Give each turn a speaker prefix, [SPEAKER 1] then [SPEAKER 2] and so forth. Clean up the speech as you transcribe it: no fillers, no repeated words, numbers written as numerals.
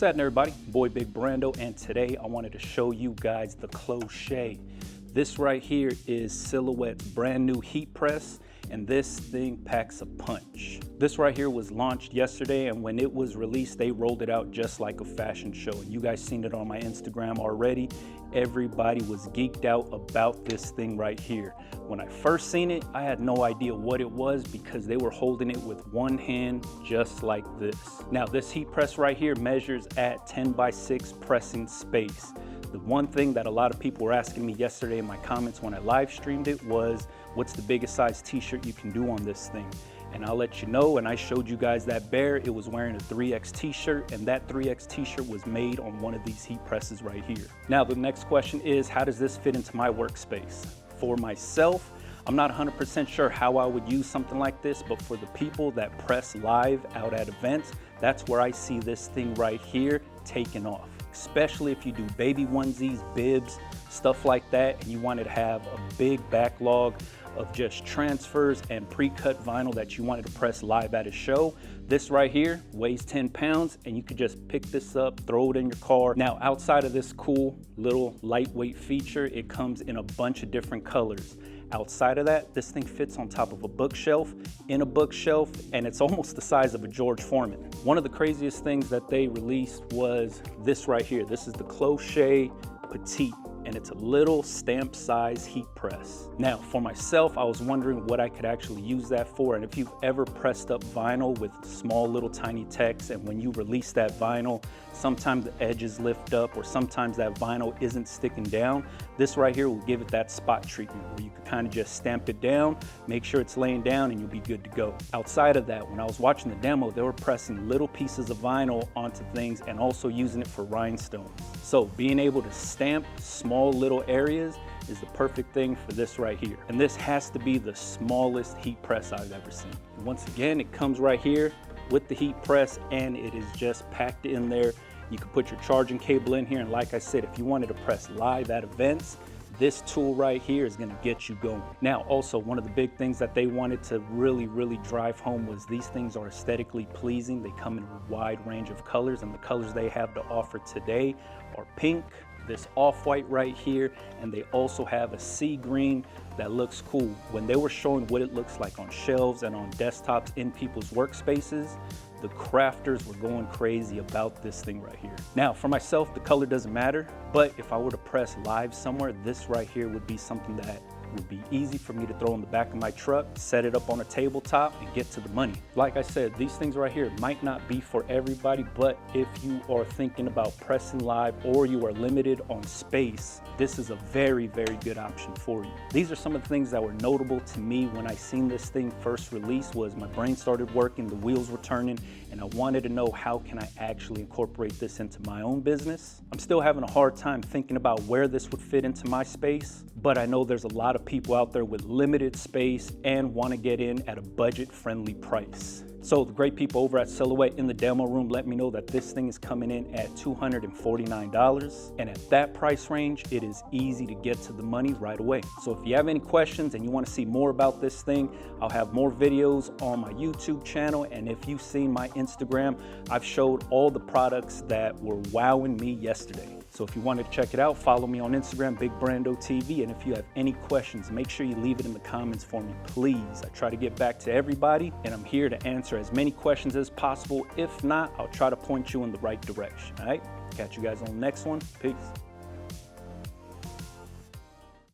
[SPEAKER 1] What's happening, everybody? Boy Big Brando, and today I wanted to show you guys the Cloche. This right here is Silhouette's brand new heat press, and this thing packs a punch. This right here was launched yesterday, and when it was released, they rolled it out just like a fashion show. And you guys seen it on my Instagram already. Everybody was geeked out about this thing right here. When I first seen it, I had no idea what it was because they were holding it with one hand just like this. Now this heat press right here measures at 10x6 pressing space. The one thing that a lot of people were asking me yesterday in my comments when I live streamed it was, what's the biggest size t-shirt you can do on this thing? And I'll let you know, and I showed you guys that bear, it was wearing a 3X t-shirt, and that 3X t-shirt was made on one of these heat presses right here. Now the next question is, how does this fit into my workspace? For myself, I'm not 100% sure how I would use something like this, but for the people that press live out at events, that's where I see this thing right here taking off. Especially if you do baby onesies, bibs, stuff like that, and you wanted to have a big backlog of just transfers and pre-cut vinyl that you wanted to press live at a show. This right here weighs 10 pounds, and you could just pick this up, throw it in your car. Now, outside of this cool little lightweight feature, it comes in a bunch of different colors. Outside of that, this thing fits on top of a bookshelf, in a bookshelf, and it's almost the size of a George Foreman. One of the craziest things that they released was this right here. This is the Cloche Petite, and it's a little stamp size heat press. Now for myself, I was wondering what I could actually use that for, and if you've ever pressed up vinyl with small little tiny text, and when you release that vinyl, sometimes the edges lift up or sometimes that vinyl isn't sticking down, this right here will give it that spot treatment where you can kind of just stamp it down, make sure it's laying down, and you'll be good to go. Outside of that, when I was watching the demo, they were pressing little pieces of vinyl onto things and also using it for rhinestones. So being able to stamp small little areas is the perfect thing for this right here. And this has to be the smallest heat press I've ever seen. And once again, it comes right here with the heat press, and it is just packed in there. You can put your charging cable in here, and like I said, if you wanted to press live at events, this tool right here is gonna get you going. Now, also, one of the big things that they wanted to really drive home was these things are aesthetically pleasing. They come in a wide range of colors, and the colors they have to offer today are pink, this off-white right here, and they also have a sea green that looks cool. When they were showing what it looks like on shelves and on desktops in people's workspaces, the crafters were going crazy about this thing right here. Now, for myself, the color doesn't matter, but if I were to press live somewhere, this right here would be something that would be easy for me to throw in the back of my truck, set it up on a tabletop, and get to the money. Like I said, these things right here might not be for everybody, but if you are thinking about pressing live or you are limited on space, this is a very good option for you. These are some of the things that were notable to me when I seen this thing first released. Was my brain started working, the wheels were turning, and I wanted to know how can I actually incorporate this into my own business. I'm still having a hard time thinking about where this would fit into my space, but I know there's a lot of people out there with limited space and want to get in at a budget-friendly price. So the great people over at Silhouette in the demo room let me know that this thing is coming in at $249, and at that price range, it is easy to get to the money right away. So if you have any questions and you want to see more about this thing, I'll have more videos on my YouTube channel, and if you've seen my Instagram, I've showed all the products that were wowing me yesterday. So if you wanted to check it out, follow me on Instagram, Big Brando TV, and if you have any questions, make sure you leave it in the comments for me, please. I try to get back to everybody, and I'm here to answer as many questions as possible. If not, I'll try to point you in the right direction, all right? Catch you guys on the next one. Peace.